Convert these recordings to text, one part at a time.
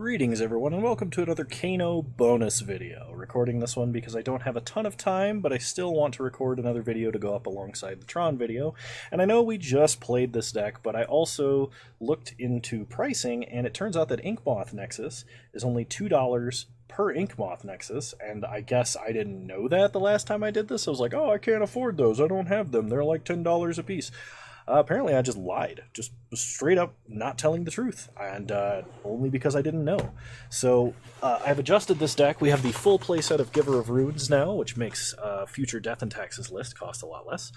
Greetings everyone and welcome to another Kano bonus video. Recording this one because I don't have a ton of time, but I still want to record another video to go up alongside the Tron video. And I know we just played this deck, but I also looked into pricing, and it turns out that Inkmoth Nexus is only $2 per Inkmoth Nexus, and I guess I didn't know that the last time I did this. I was like, oh, I can't afford those, I don't have them, they're like $10 a piece. Apparently I just lied, just straight up not telling the truth, and only because I didn't know. So I've adjusted this deck. We have the full playset of Giver of Runes now, which makes future Death and Taxes list cost a lot less.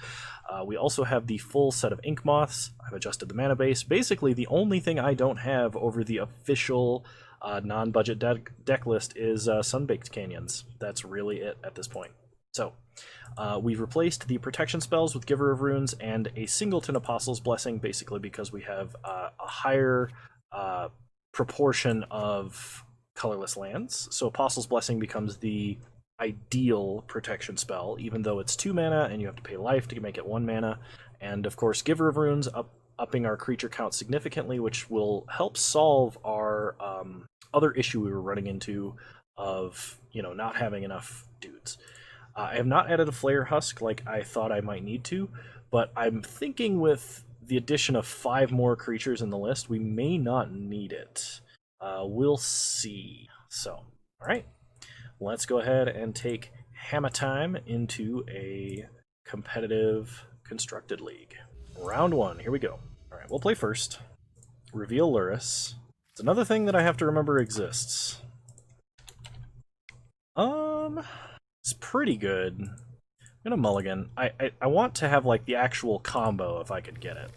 We also have the full set of Ink Moths. I've adjusted the mana base. Basically, the only thing I don't have over the official non-budget deck list is Sunbaked Canyons. That's really it at this point. So, we've replaced the protection spells with Giver of Runes and a Singleton Apostle's Blessing, basically because we have a higher proportion of colorless lands. So Apostle's Blessing becomes the ideal protection spell, even though it's 2 mana and you have to pay life to make it 1 mana. And of course, Giver of Runes upping our creature count significantly, which will help solve our other issue we were running into of, not having enough dudes. I have not added a Flare Husk like I thought I might need to, but I'm thinking with the addition of 5 more creatures in the list, we may not need it. We'll see. So, alright, let's go ahead and take Hammer Time into a competitive constructed league. Round 1, here we go. Alright, we'll play first. Reveal Lurrus. It's another thing that I have to remember exists. It's pretty good. I'm gonna mulligan. I want to have like the actual combo if I could get it.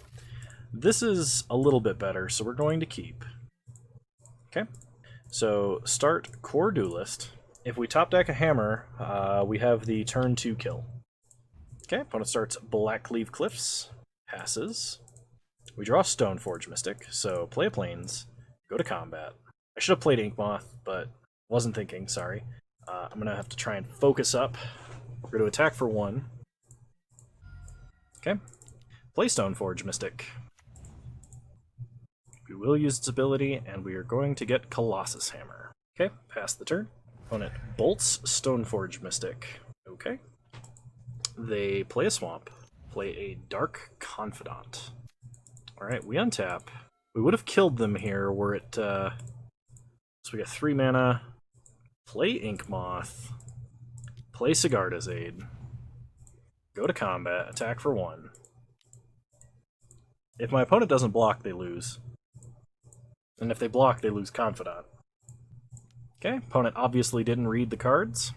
This is a little bit better, so we're going to keep. Okay, so start Core Duelist. If we top deck a hammer, we have the turn 2 kill. Okay, opponent starts Blackcleave Cliffs, passes. We draw Stoneforge Mystic, so play a Plains, go to combat. I should have played Inkmoth, but wasn't thinking, sorry. I'm going to have to try and focus up. We're going to attack for 1. Okay. Play Stoneforge Mystic. We will use its ability, and we are going to get Colossus Hammer. Okay, pass the turn. Opponent bolts Stoneforge Mystic. Okay. They play a Swamp. Play a Dark Confidant. Alright, we untap. We would have killed them here were it... So we got 3 mana... Play Inkmoth, play Sigarda's Aid, go to combat, attack for 1. If my opponent doesn't block, they lose. And if they block, they lose Confidant. Okay, opponent obviously didn't read the cards.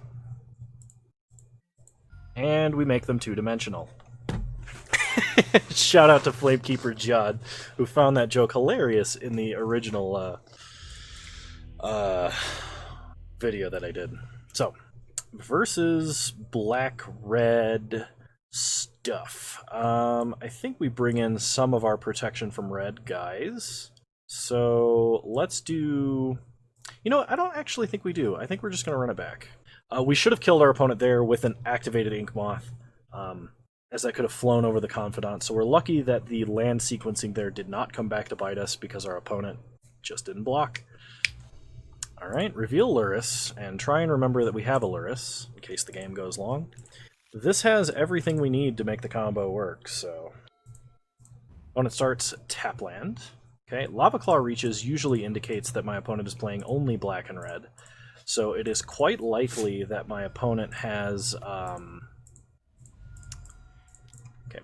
And we make them 2-dimensional. Shout out to Flamekeeper Judd, who found that joke hilarious in the original video that I did. So, versus black-red stuff. I think we bring in some of our protection from red guys. So, let's do... I don't actually think we do. I think we're just going to run it back. We should have killed our opponent there with an activated Inkmoth, as that could have flown over the Confidant. So we're lucky that the land sequencing there did not come back to bite us because our opponent just didn't block. Alright, reveal Lurrus, and try and remember that we have a Lurrus, in case the game goes long. This has everything we need to make the combo work, so... Opponent starts tap land. Okay, Lava Claw Reaches usually indicates that my opponent is playing only black and red, so it is quite likely that my opponent has... Okay,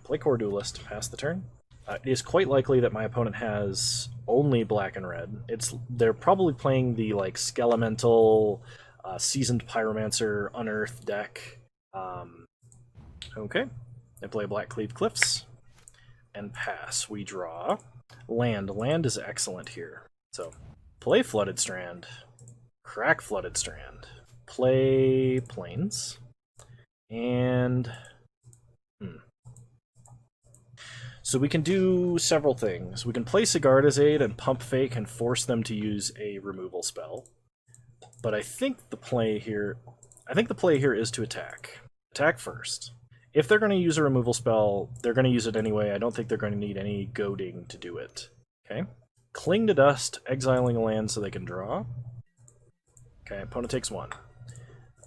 play Core Duelist, pass the turn. It is quite likely that my opponent has only black and red. They're probably playing the like Skelemental, Seasoned Pyromancer, Unearthed deck. Okay, they play Blackcleave Cliffs and pass. We draw land. Land is excellent here. So play Flooded Strand, crack Flooded Strand, play Plains, and so we can do several things. We can play Sigarda's Aid and pump fake and force them to use a removal spell. But I think the play here is to attack. Attack first. If they're going to use a removal spell, they're going to use it anyway. I don't think they're going to need any goading to do it. Okay? Cling to Dust, exiling a land so they can draw. Okay, opponent takes 1.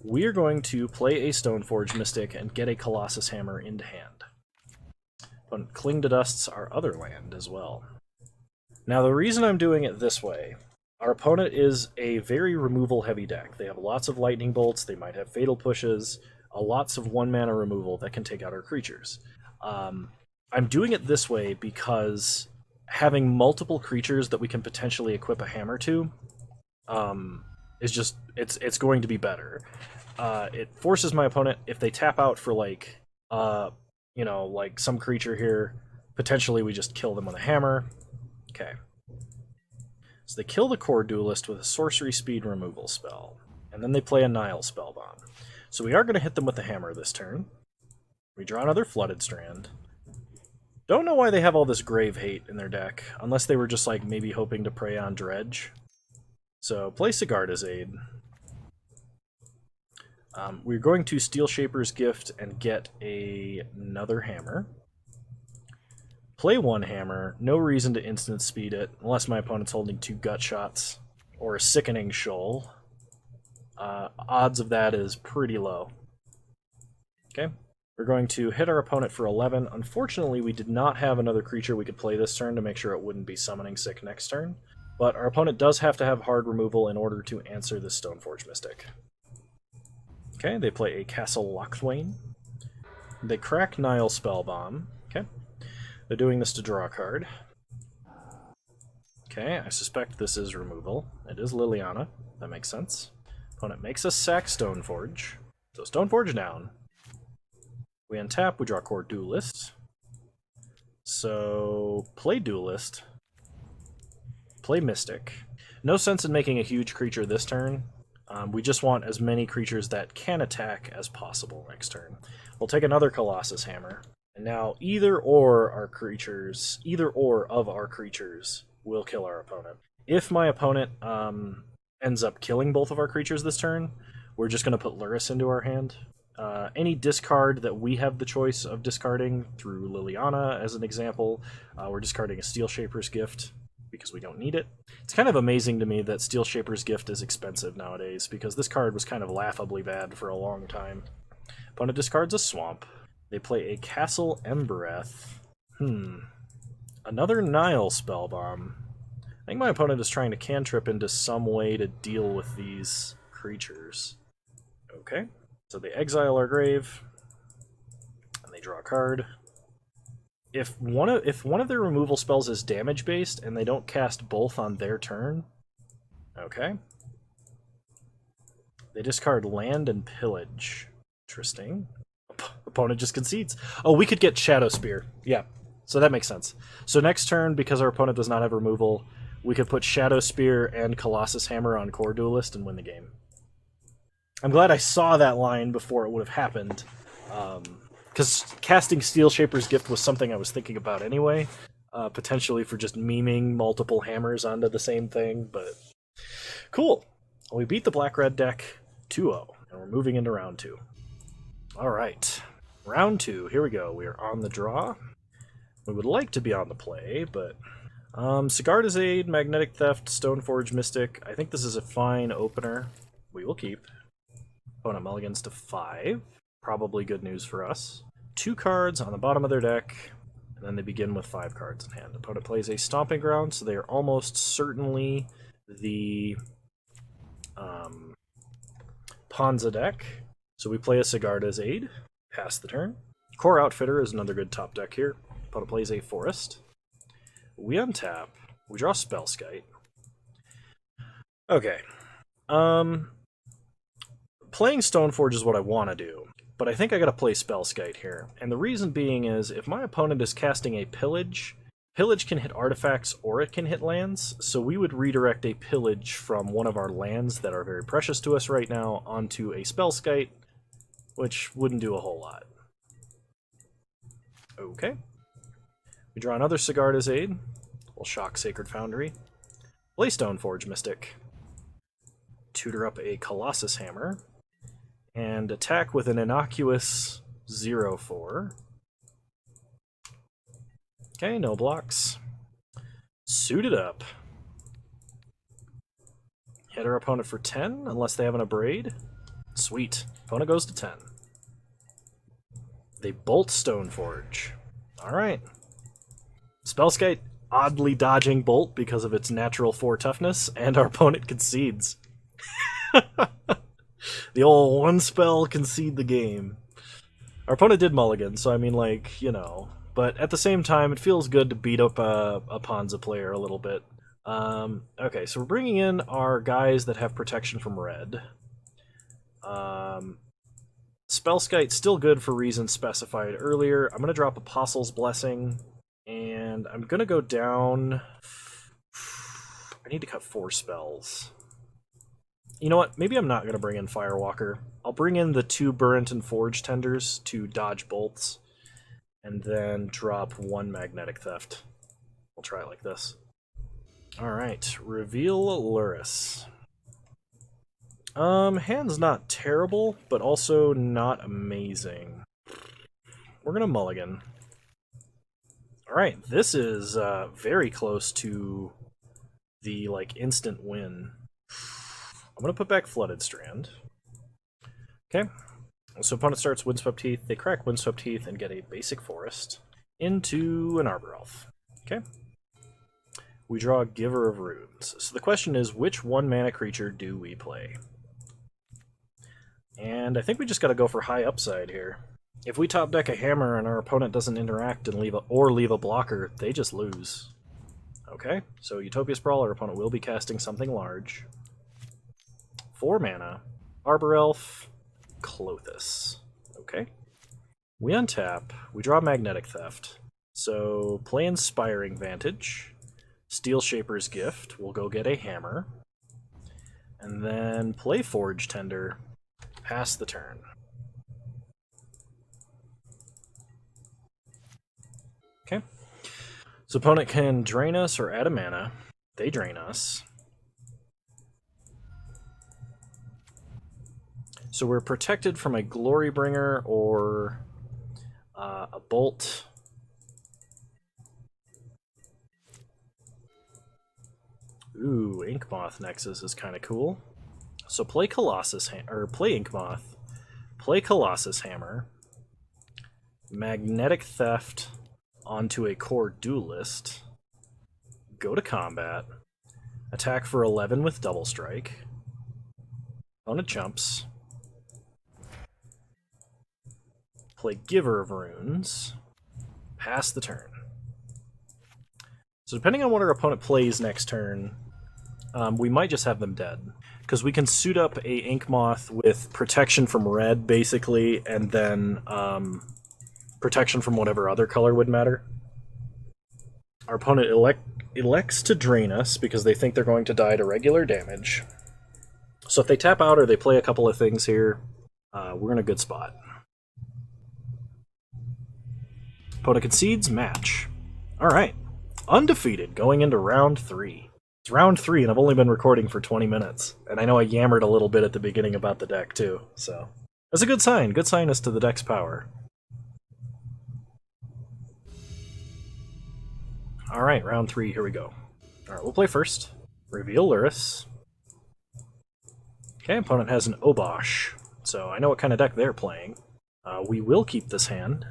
We are going to play a Stoneforge Mystic and get a Colossus Hammer into hand. Opponent Cling to Dust's our other land as well. Now the reason I'm doing it this way, our opponent is a very removal-heavy deck. They have lots of Lightning Bolts, they might have Fatal Pushes, lots of 1-mana removal that can take out our creatures. I'm doing it this way because having multiple creatures that we can potentially equip a hammer to is just, it's going to be better. It forces my opponent, if they tap out for like, you know, like some creature here, potentially we just kill them with a hammer. Okay. So they kill the core duelist with a sorcery speed removal spell, and then they play a Nile Spellbomb. So we are going to hit them with the hammer this turn. We draw another Flooded Strand. Don't know why they have all this Grave Hate in their deck, unless they were just like maybe hoping to prey on Dredge. So play Sigarda's Aid. We're going to Steel Shaper's Gift and get another hammer. Play 1 hammer, no reason to instant speed it, unless my opponent's holding 2 Gut Shots or a Sickening Shoal. Odds of that is pretty low. Okay, we're going to hit our opponent for 11. Unfortunately, we did not have another creature we could play this turn to make sure it wouldn't be summoning sick next turn, but our opponent does have to have hard removal in order to answer this Stoneforge Mystic. Okay, they play a Castle Lochthwain. They crack Nile Spellbomb. Okay. They're doing this to draw a card. Okay, I suspect this is removal. It is Liliana. That makes sense. Opponent makes us sack Stoneforge. So Stoneforge down. We untap, we draw Core Duelist. So play Duelist. Play Mystic. No sense in making a huge creature this turn. We just want as many creatures that can attack as possible next turn. We'll take another Colossus Hammer. And now either or of our creatures will kill our opponent. If my opponent ends up killing both of our creatures this turn, we're just going to put Lurrus into our hand. Any discard that we have the choice of discarding, through Liliana as an example, we're discarding a Steel Shaper's Gift because we don't need it. It's kind of amazing to me that Steel Shaper's Gift is expensive nowadays, because this card was kind of laughably bad for a long time. Opponent discards a Swamp. They play a Castle Embereth. Another Nile Spellbomb. I think my opponent is trying to cantrip into some way to deal with these creatures. Okay. So they exile our grave, and they draw a card. If one of their removal spells is damage based and they don't cast both on their turn, okay. They discard Land and Pillage. Interesting. Opponent just concedes. Oh, we could get Shadow Spear. Yeah, so that makes sense. So next turn, because our opponent does not have removal, we could put Shadow Spear and Colossus Hammer on Core Duelist and win the game. I'm glad I saw that line before it would have happened, because casting Steel Shaper's Gift was something I was thinking about anyway, potentially for just memeing multiple hammers onto the same thing, but cool. We beat the Black-Red deck 2-0, and we're moving into round 2. Alright, round 2, here we go. We are on the draw. We would like to be on the play, but Sigarda's Aid, Magnetic Theft, Stoneforge Mystic. I think this is a fine opener. We will keep. Opponent mulligans to 5. Probably good news for us. 2 cards on the bottom of their deck, and then they begin with 5 cards in hand. Opponent plays a Stomping Ground, so they are almost certainly the Ponza deck. So we play a Sigarda's Aid, pass the turn. Core Outfitter is another good top deck here. Opponent plays a Forest. We untap. We draw Spellskite. Okay. Playing Stoneforge is what I want to do, but I think I gotta play Spellskite here. And the reason being is, if my opponent is casting a Pillage, Pillage can hit artifacts or it can hit lands, so we would redirect a Pillage from one of our lands that are very precious to us right now onto a Spellskite, which wouldn't do a whole lot. Okay. We draw another Sigarda's Aid. We'll shock Sacred Foundry. Play Stoneforge Mystic. Tutor up a Colossus Hammer. And attack with an innocuous 0/4. Okay, no blocks. Suit it up. Hit our opponent for 10, unless they have an Abrade. Sweet. Opponent goes to 10. They bolt Stoneforge. Alright. Spellskite oddly dodging Bolt because of its natural 4 toughness, and our opponent concedes. The old one spell concede the game. Our opponent did mulligan, so I mean, like, you know. But at the same time, it feels good to beat up a Ponza player a little bit. Okay, so we're bringing in our guys that have protection from red. Spellskite's still good for reasons specified earlier. I'm going to drop Apostle's Blessing, and I'm going to go down... I need to cut 4 spells. You know what? Maybe I'm not going to bring in Firewalker. I'll bring in the 2 Burnt and Forge Tenders to dodge bolts, and then drop 1 Magnetic Theft. We'll try it like this. Alright, reveal Luris. Hand's not terrible, but also not amazing. We're gonna mulligan. Alright, this is very close to the, like, instant win. I'm gonna put back Flooded Strand. Okay, so opponent starts Windswept Heath, they crack Windswept Heath and get a basic forest into an Arbor Elf. Okay. We draw Giver of Runes. So the question is, which 1-mana creature do we play? And I think we just gotta go for high upside here. If we top deck a Hammer and our opponent doesn't interact and leave a blocker, they just lose. Okay, so Utopia Sprawl, our opponent will be casting something large. 4 mana, Arbor Elf, Clothis. Okay. We untap, we draw Magnetic Theft. So play Inspiring Vantage. Steel Shaper's Gift, we'll go get a Hammer. And then play Forge Tender, pass the turn. Okay. So opponent can drain us or add a mana. They drain us. So we're protected from a Glorybringer or a Bolt. Ooh, Inkmoth Nexus is kind of cool. So play Colossus play Inkmoth, play Colossus Hammer, Magnetic Theft onto a Core Duelist, go to combat, attack for 11 with Double Strike, opponent jumps, play Giver of Runes, pass the turn. So depending on what our opponent plays next turn, we might just have them dead. Because we can suit up a Inkmoth with protection from red, basically, and then protection from whatever other color would matter. Our opponent elects to drain us because they think they're going to die to regular damage. So if they tap out or they play a couple of things here, we're in a good spot. Opponent concedes, match. Alright. Undefeated going into round 3. It's round 3 and I've only been recording for 20 minutes. And I know I yammered a little bit at the beginning about the deck too, so that's a good sign. Good sign as to the deck's power. Alright, round 3, here we go. Alright, we'll play first. Reveal Luris. Okay, opponent has an Obosh, so I know what kind of deck they're playing. We will keep this hand.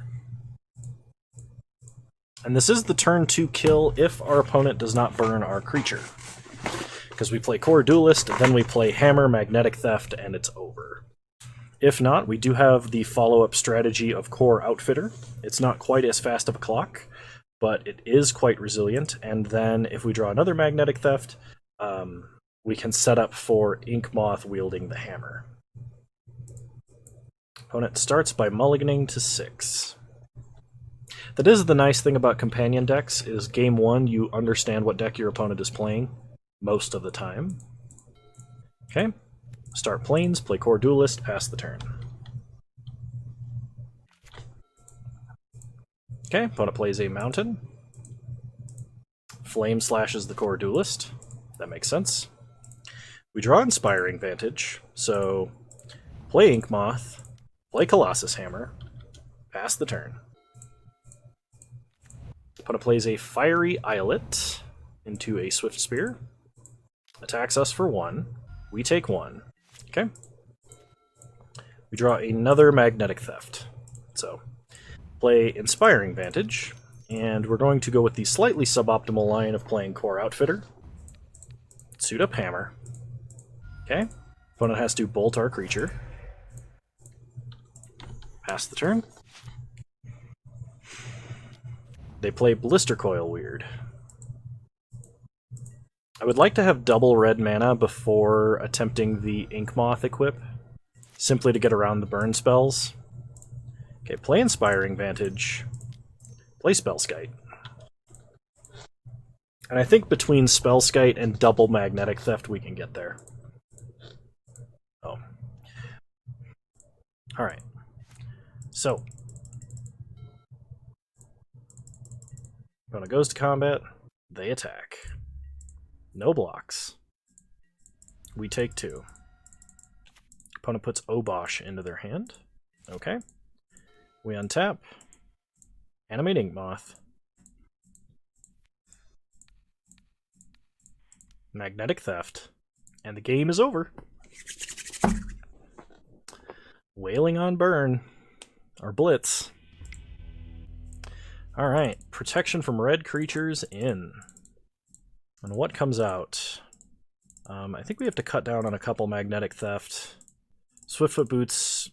And this is the turn 2 kill if our opponent does not burn our creature. Because we play Core Duelist, then we play Hammer, Magnetic Theft, and it's over. If not, we do have the follow-up strategy of Core Outfitter. It's not quite as fast of a clock, but it is quite resilient. And then if we draw another Magnetic Theft, we can set up for Inkmoth wielding the Hammer. Opponent starts by mulliganing to 6. That is the nice thing about companion decks, is game 1 you understand what deck your opponent is playing, most of the time. Okay, start Plains, play Core Duelist, pass the turn. Okay, opponent plays a Mountain. Flame slashes the Core Duelist. That makes sense. We draw Inspiring Vantage, so play Inkmoth, play Colossus Hammer, pass the turn. Opponent plays a Fiery Islet into a Swift Spear. Attacks us for 1. We take 1. Okay. We draw another Magnetic Theft. So, play Inspiring Vantage, and we're going to go with the slightly suboptimal line of playing Core Outfitter. Suit up Hammer. Okay. Opponent has to bolt our creature. Pass the turn. They play Blister Coil Weird. I would like to have double red mana before attempting the Ink Moth equip, simply to get around the burn spells. Okay, play Inspiring Vantage. Play Spellskite. And I think between Spellskite and double Magnetic Theft we can get there. Oh. Alright. So. Opponent goes to combat. They attack. No blocks. We take 2. Opponent puts Obosh into their hand. Okay. We untap. Animate Ink Moth. Magnetic Theft. And the game is over. Wailing on Burn. Or Blitz. Alright. Protection from red creatures in. And what comes out? I think we have to cut down on a couple Magnetic Theft. Swiftfoot Boots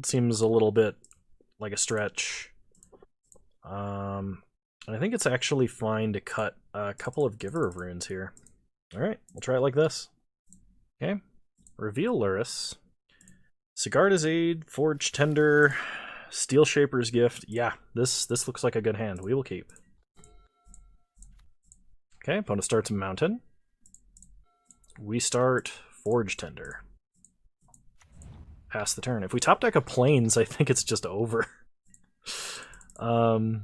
seems a little bit like a stretch. I think it's actually fine to cut a couple of Giver of Runes here. Alright, we'll try it like this. Okay. Reveal Luris. Sigarda's Aid, Forge Tender, Steel Shaper's Gift. Yeah, this looks like a good hand. We will keep. Okay, opponent starts Mountain. We start Forge Tender. Pass the turn. If we top deck a Plains, I think it's just over. Okay,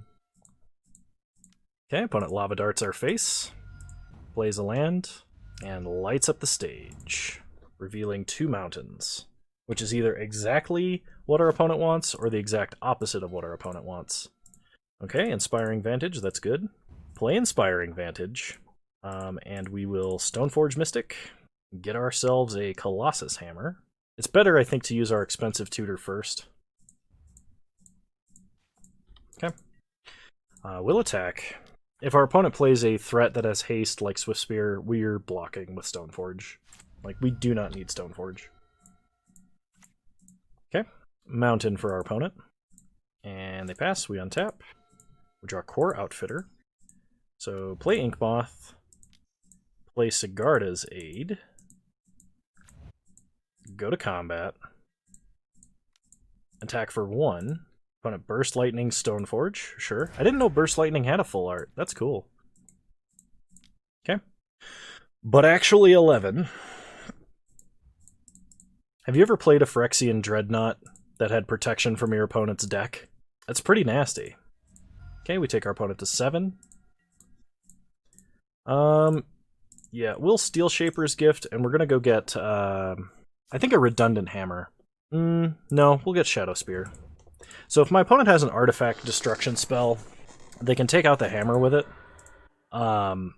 opponent Lava Darts our face. Plays a land. And lights up the stage. Revealing 2 mountains. Which is either exactly what our opponent wants, or the exact opposite of what our opponent wants. Okay, Inspiring Vantage, that's good. Play Inspiring Vantage, and we will Stoneforge Mystic, get ourselves a Colossus Hammer. It's better, I think, to use our expensive tutor first. Okay. We'll attack. If our opponent plays a threat that has haste like Swift Spear, we're blocking with Stoneforge. Like, we do not need Stoneforge. Okay. Mountain for our opponent. And they pass, we untap. We draw Core Outfitter. So play Ink Moth, play Sigarda's Aid, go to combat, attack for 1, opponent Burst Lightning, Stoneforge, sure. I didn't know Burst Lightning had a full art, that's cool. Okay. But actually 11. Have you ever played a Phyrexian Dreadnought that had protection from your opponent's deck? That's pretty nasty. Okay, we take our opponent to 7. Yeah, we'll Steel Shaper's Gift, and we're gonna go get, I think a redundant hammer. No, we'll get Shadow Spear. So if my opponent has an artifact destruction spell, they can take out the hammer with it. But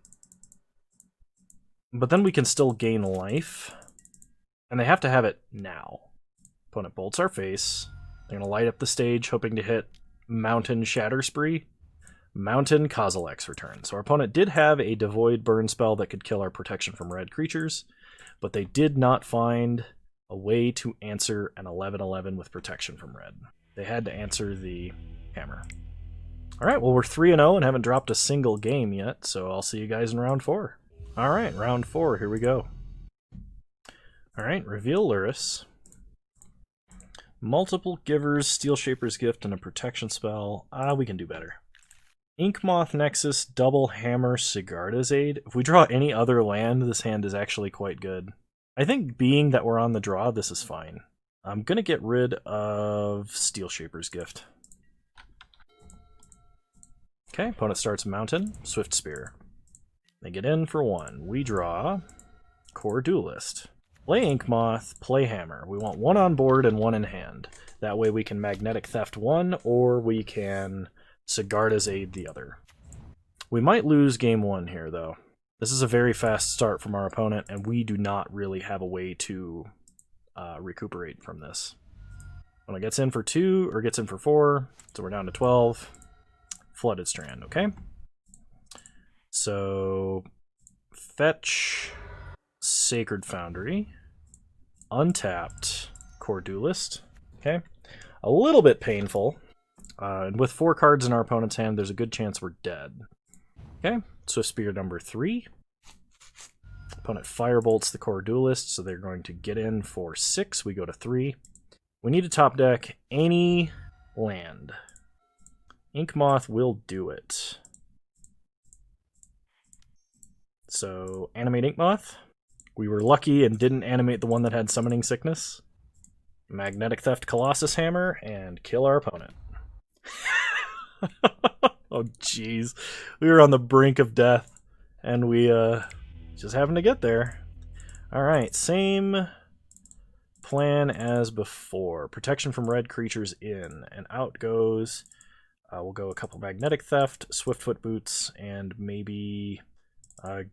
then we can still gain life. And they have to have it now. Opponent bolts our face. They're gonna light up the stage, hoping to hit Mountain Shatter Spree. Mountain Kozilek's Return. So our opponent did have a Devoid Burn spell that could kill our protection from red creatures, but they did not find a way to answer an 11/11 with protection from red. They had to answer the hammer. Alright, well we're 3-0 and haven't dropped a single game yet, so I'll see you guys in round 4. Alright, round 4, here we go. Alright, Reveal Luris. Multiple Givers, Steel Shaper's Gift, and a protection spell. We can do better. Ink Moth Nexus, Double Hammer, Sigarda's Aid. If we draw any other land, this hand is actually quite good. I think being that we're on the draw, this is fine. I'm gonna get rid of Steel Shaper's Gift. Okay, opponent starts Mountain, Swift Spear. They get in for 1. We draw Core Duelist. Play Ink Moth, play Hammer. We want 1 on board and 1 in hand. That way we can Magnetic Theft 1, or we can Sigarda's Aid the other. We might lose game 1 here, though. This is a very fast start from our opponent, and we do not really have a way to recuperate from this. When it gets in for 2, or gets in for 4, so we're down to 12. Flooded Strand, okay? So, fetch Sacred Foundry, untapped Core Duelist, okay? A little bit painful. And with 4 cards in our opponent's hand, there's a good chance we're dead. Okay, Swift Spear number 3. Opponent firebolts the Core Duelist, so they're going to get in for 6. We go to 3. We need to top deck any land. Inkmoth will do it. So, animate Inkmoth. We were lucky and didn't animate the one that had Summoning Sickness. Magnetic Theft Colossus Hammer, and kill our opponent. Oh, jeez. We were on the brink of death, and we just happened to get there. Alright, same plan as before. Protection from red creatures in, and out goes... we'll go a couple Magnetic Theft, Swiftfoot Boots, and maybe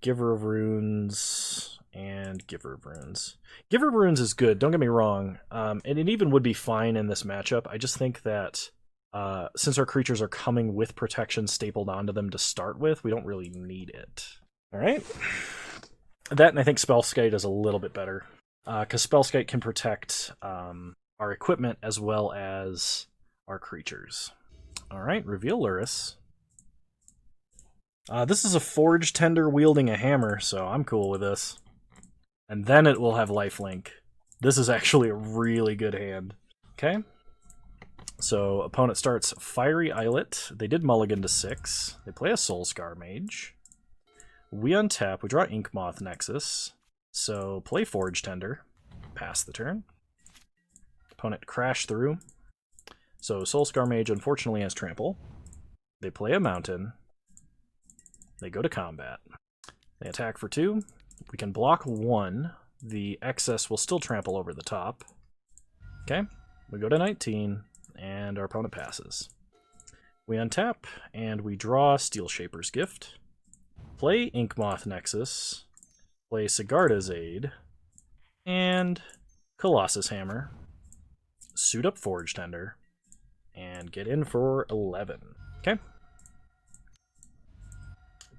Giver of Runes and Giver of Runes. Giver of Runes is good, don't get me wrong, and it even would be fine in this matchup. I just think that since our creatures are coming with protection stapled onto them to start with, we don't really need it. Alright. That, and I think Spellskite is a little bit better, because Spellskite can protect our equipment as well as our creatures. Alright, reveal Luris. This is a Forge Tender wielding a hammer, so I'm cool with this. And then it will have lifelink. This is actually a really good hand. Okay. So, opponent starts Fiery Islet. They did mulligan to 6. They play a Soulscar Mage. We untap. We draw Inkmoth Nexus. So, play Forge Tender. Pass the turn. Opponent crash through. So, Soulscar Mage unfortunately has Trample. They play a Mountain. They go to combat. They attack for 2. We can block 1. The excess will still trample over the top. Okay, we go to 19, and our opponent passes. We untap, and we draw Steel Shaper's Gift. Play Inkmoth Nexus. Play Sigarda's Aid. And Colossus Hammer. Suit up Forge Tender. And get in for 11. Okay.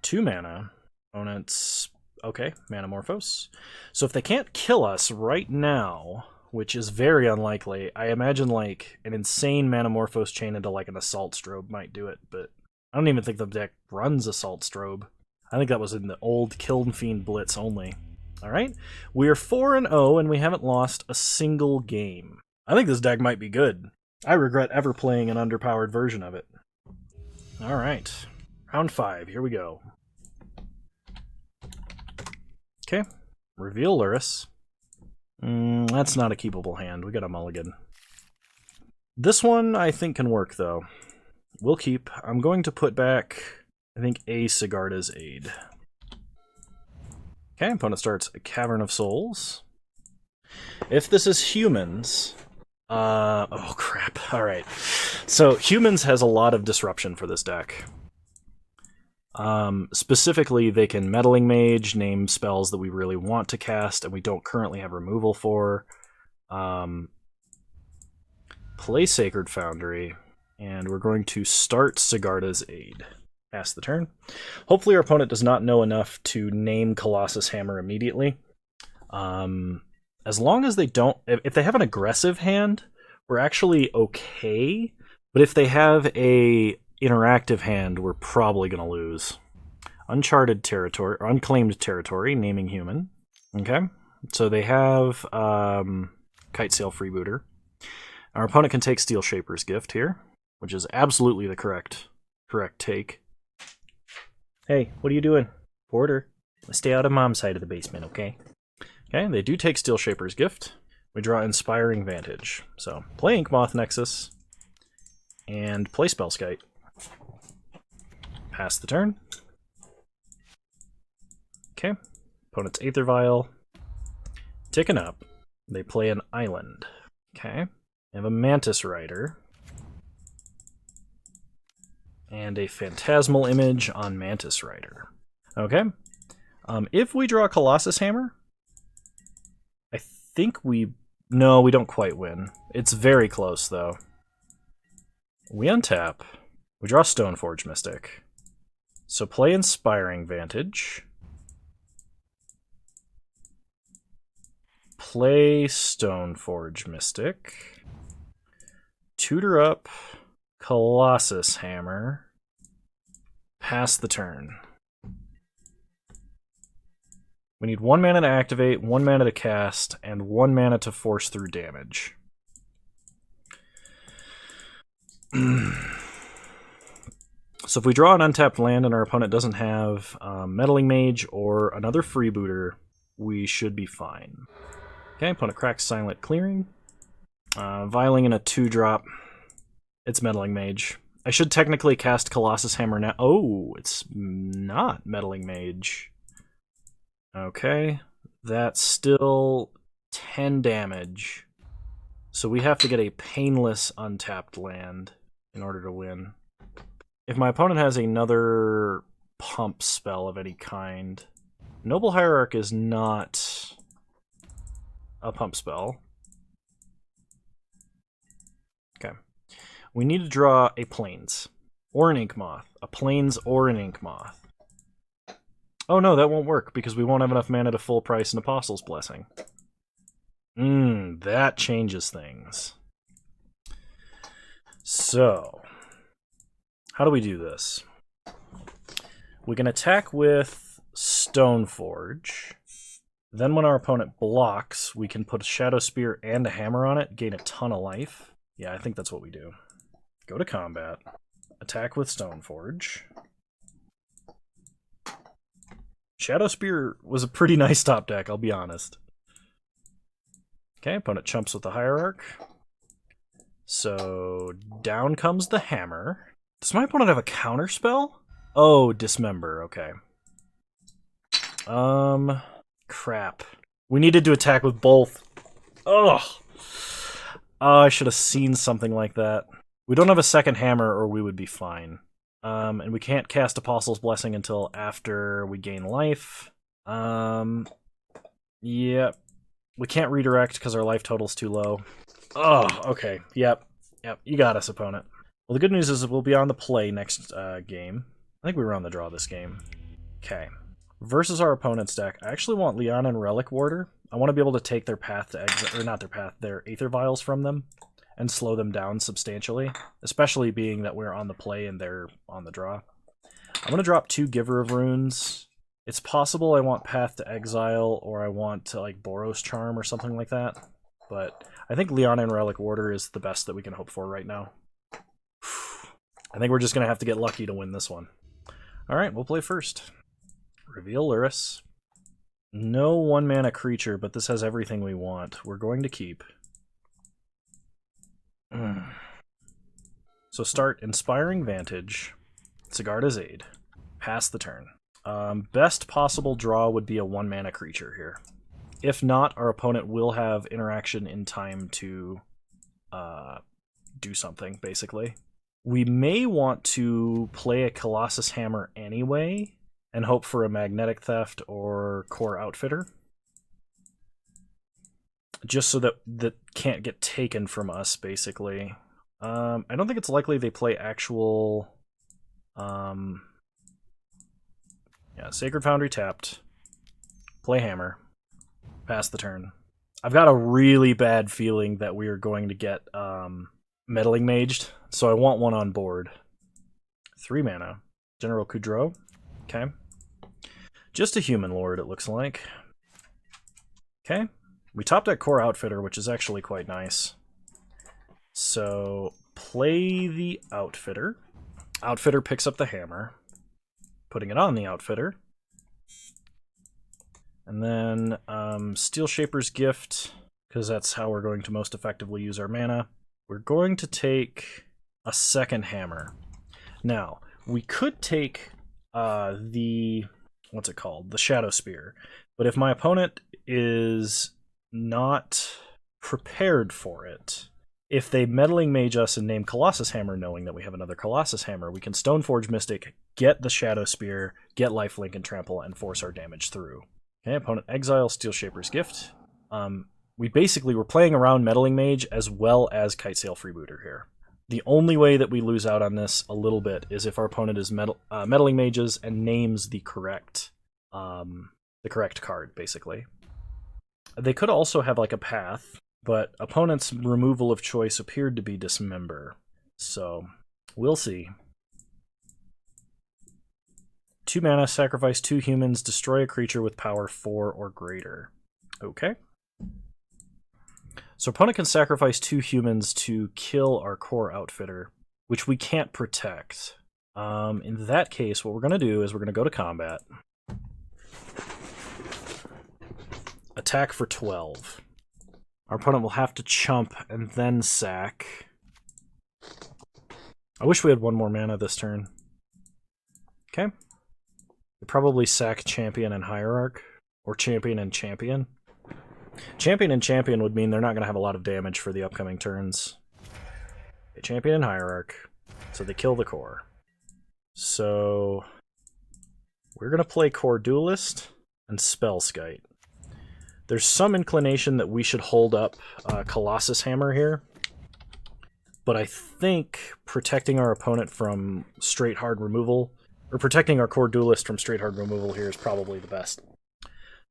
2 mana. Opponents... Okay, Manamorphose. So if they can't kill us right now, which is very unlikely, I imagine like an insane Manamorphose chain into like an Assault Strobe might do it, but I don't even think the deck runs Assault Strobe. I think that was in the old Kiln Fiend Blitz only. Alright, we are 4-0 and we haven't lost a single game. I think this deck might be good. I regret ever playing an underpowered version of it. Alright, round 5, here we go. Okay, reveal Luris. That's not a keepable hand. We got a mulligan. This one I think can work, though. We'll keep. I'm going to put back, I think, a Sigarda's Aid. Okay, opponent starts a Cavern of Souls. If this is humans... oh, crap. Alright. So, humans has a lot of disruption for this deck. Specifically, they can Meddling Mage, name spells that we really want to cast and we don't currently have removal for. Play Sacred Foundry, and we're going to start Sigarda's Aid. Pass the turn. Hopefully our opponent does not know enough to name Colossus Hammer immediately. As long as they don't... If they have an aggressive hand, we're actually okay. But if they have a interactive hand, we're probably going to lose. Uncharted territory, or unclaimed territory, naming human. Okay, so they have Kitesail Freebooter. Our opponent can take Steel Shaper's Gift here, which is absolutely the correct take. Hey, what are you doing? Porter, stay out of Mom's side of the basement, okay? Okay, they do take Steel Shaper's Gift. We draw Inspiring Vantage. So, play Inkmoth Nexus, and play Spellskite. Pass the turn. Okay. Opponent's Aether Vial. Ticking up. They play an island. Okay. They have a Mantis Rider. And a Phantasmal Image on Mantis Rider. Okay. If we draw Colossus Hammer, I think we... No, we don't quite win. It's very close, though. We untap. We draw Stoneforge Mystic. So play Inspiring Vantage. Play Stoneforge Mystic. Tutor up Colossus Hammer. Pass the turn. We need 1 mana to activate, 1 mana to cast, and 1 mana to force through damage. So if we draw an untapped land and our opponent doesn't have Meddling Mage or another freebooter, we should be fine. Okay, opponent cracks Silent Clearing. Viling in a 2-drop. It's Meddling Mage. I should technically cast Colossus Hammer now. Oh, it's not Meddling Mage. Okay, that's still 10 damage. So we have to get a painless untapped land in order to win. If my opponent has another pump spell of any kind... Noble Hierarch is not a pump spell. Okay. We need to draw a Plains. Or an Ink Moth. A Plains or an Ink Moth. Oh no, that won't work, because we won't have enough mana to full price an Apostle's Blessing. That changes things. So, how do we do this? We can attack with Stoneforge. Then when our opponent blocks, we can put a Shadow Spear and a Hammer on it, gain a ton of life. Yeah, I think that's what we do. Go to combat. Attack with Stoneforge. Shadow Spear was a pretty nice top deck, I'll be honest. Okay, opponent chumps with the Hierarch. So, down comes the Hammer. Does my opponent have a counter spell? Oh, Dismember, okay. Crap. We needed to attack with both. Ugh! Oh, I should have seen something like that. We don't have a second Hammer, or we would be fine. And we can't cast Apostle's Blessing until after we gain life. Yep. We can't redirect because our life total's too low. Oh, okay. Yep. You got us, opponent. Well, the good news is that we'll be on the play next game. I think we were on the draw this game. Okay. Versus our opponent's deck, I actually want Leon and Relic Warder. I want to be able to take their path to exit, or not their path, their Aether Vials from them and slow them down substantially, especially being that we're on the play and they're on the draw. I'm going to drop 2 Giver of Runes. It's possible I want Path to Exile, or I want to, like, Boros Charm or something like that. But I think Leon and Relic Warder is the best that we can hope for right now. I think we're just going to have to get lucky to win this one. Alright, we'll play first. Reveal Lurrus. No 1-mana creature, but this has everything we want. We're going to keep. So start Inspiring Vantage. Sigarda's Aid. Pass the turn. Best possible draw would be a 1-mana creature here. If not, our opponent will have interaction in time to do something, basically. We may want to play a Colossus Hammer anyway, and hope for a Magnetic Theft or Core Outfitter. Just so that that can't get taken from us, basically. I don't think it's likely they play actual... Yeah, Sacred Foundry tapped. Play Hammer. Pass the turn. I've got a really bad feeling that we are going to get Meddling Maged, so I want one on board. 3 mana. General Kudrow. Okay. Just a Human Lord, it looks like. Okay. We topped that Core Outfitter, which is actually quite nice. So, play the Outfitter. Outfitter picks up the Hammer, putting it on the Outfitter. And then Steel Shaper's Gift, because that's how we're going to most effectively use our mana. We're going to take a second Hammer. Now, we could take the... what's it called? The Shadow Spear. But if my opponent is not prepared for it, If they Meddling Mage us and name Colossus Hammer, knowing that we have another Colossus Hammer, we can Stoneforge Mystic, get the Shadow Spear, get Lifelink and Trample, and force our damage through. Okay, opponent exile Steel Shaper's Gift. We basically were playing around Meddling Mage as well as Kitesail Freebooter here. The only way that we lose out on this a little bit is if our opponent is Meddling Mages and names the correct card, basically. They could also have like a path, but opponent's removal of choice appeared to be Dismember. So, we'll see. 2 mana, sacrifice 2 humans, destroy a creature with power 4 or greater. Okay. So opponent can sacrifice 2 humans to kill our core outfitter, which we can't protect. In that case, what we're going to do is we're going to go to combat. Attack for 12. Our opponent will have to chump and then sack. I wish we had 1 more mana this turn. Okay. They probably sack Champion and Hierarch, or Champion and Champion. Champion and Champion would mean they're not going to have a lot of damage for the upcoming turns. Okay, Champion and Hierarch, so they kill the core. So we're going to play Core Duelist and Spellskite. There's some inclination that we should hold up Colossus Hammer here, but I think protecting our opponent from straight hard removal, or protecting our Core Duelist from straight hard removal here is probably the best.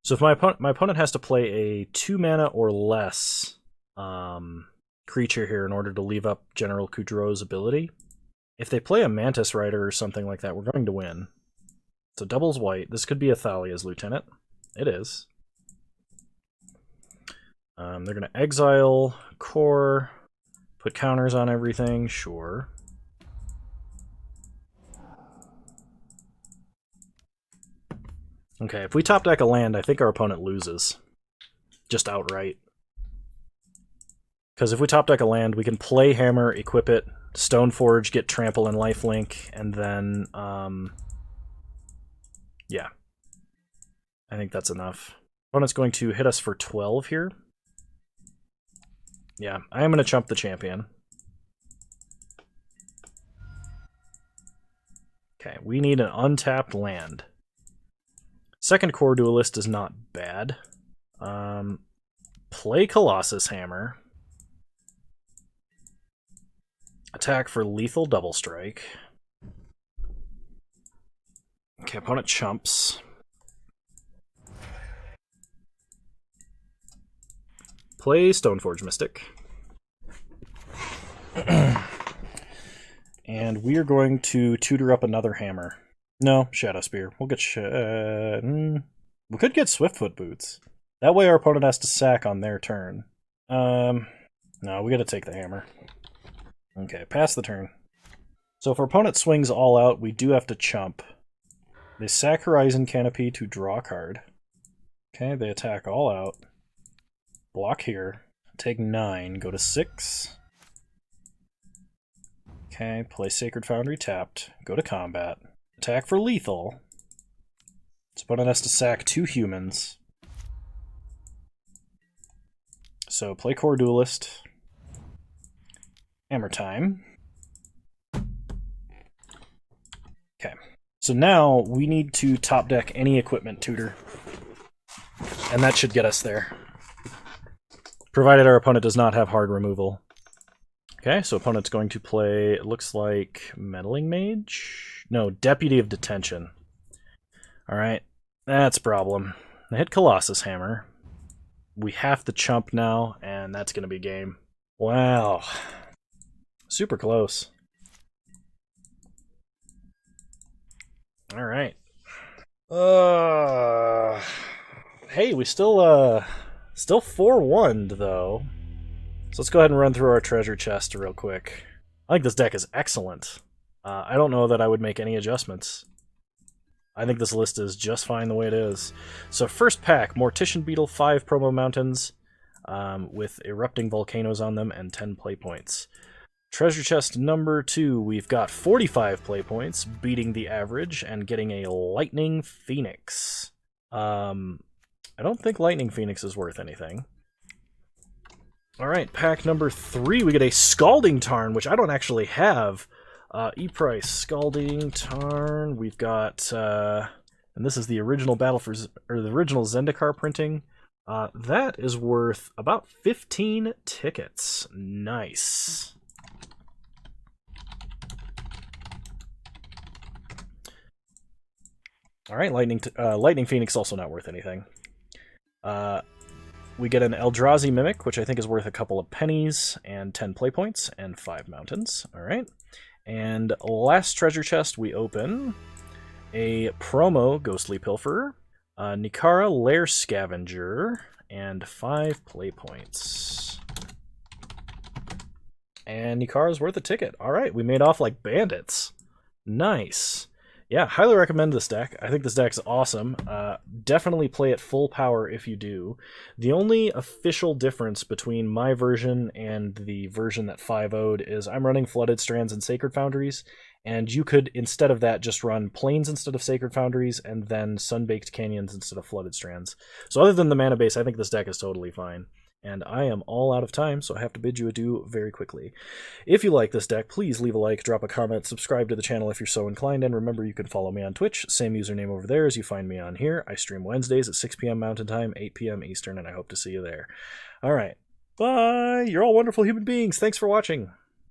So if my opponent has to play a 2 mana or less creature here in order to leave up General Kudro's ability, if they play a Mantis Rider or something like that, we're going to win. So doubles white. This could be Athalia's Lieutenant. It is. They're going to exile core, put counters on everything, sure. Okay, if we top deck a land, I think our opponent loses. Just outright. Because if we top deck a land, we can play Hammer, equip it, Stoneforge, get Trample and Lifelink, and then, yeah. I think that's enough. Opponent's going to hit us for 12 here. Yeah, I am going to chump the Champion. Okay, we need an untapped land. Second Core Duelist is not bad. Play Colossus Hammer. Attack for lethal double strike. Okay, opponent chumps. Play Stoneforge Mystic. And we are going to tutor up another hammer. No, Shadow Spear. We'll get we could get Swiftfoot Boots. That way our opponent has to sack on their turn. No, we gotta take the hammer. Okay, pass the turn. So if our opponent swings all out, we do have to chump. They sack Horizon Canopy to draw a card. Okay, they attack all out. Block here. Take 9, go to 6. Okay, play Sacred Foundry tapped. Go to combat. Attack for lethal. This opponent has to sack 2 humans. So play Core Duelist. Hammer time. Okay. So now we need to top deck any equipment tutor. And that should get us there. Provided our opponent does not have hard removal. Okay, so opponent's going to play, it looks like, Meddling Mage? No, Deputy of Detention. Alright, that's a problem. They hit Colossus Hammer. We have to chump now, and that's going to be game. Wow. Super close. Alright. Hey, we still 4-1'd, though. So let's go ahead and run through our treasure chest real quick. I think this deck is excellent. I don't know that I would make any adjustments. I think this list is just fine the way it is. So first pack, Mortician Beetle, 5 promo mountains with erupting volcanoes on them and 10 play points. Treasure chest number 2, we've got 45 play points, beating the average and getting a Lightning Phoenix. I don't think Lightning Phoenix is worth anything. Alright, pack number 3, we get a Scalding Tarn, which I don't actually have. E-Price, Scalding Tarn, we've got, and this is the original the original Zendikar printing. That is worth about 15 tickets. Nice. Alright, Lightning Phoenix also not worth anything. We get an Eldrazi Mimic, which I think is worth a couple of pennies, and 10 play points, and 5 mountains. Alright. And last treasure chest, we open a promo Ghostly Pilferer, Nikara Lair Scavenger, and 5 play points. And Nikara's worth a ticket. Alright, we made off like bandits. Nice. Yeah, highly recommend this deck. I think this deck's awesome. Definitely play it full power if you do. The only official difference between my version and the version that 5-0'd is I'm running Flooded Strands and Sacred Foundries, and you could, instead of that, just run Plains instead of Sacred Foundries, and then Sunbaked Canyons instead of Flooded Strands. So other than the mana base, I think this deck is totally fine. And I am all out of time, so I have to bid you adieu very quickly. If you like this deck, please leave a like, drop a comment, subscribe to the channel if you're so inclined, and remember you can follow me on Twitch, same username over there as you find me on here. I stream Wednesdays at 6 p.m. Mountain Time, 8 p.m. Eastern, and I hope to see you there. Alright, bye! You're all wonderful human beings! Thanks for watching!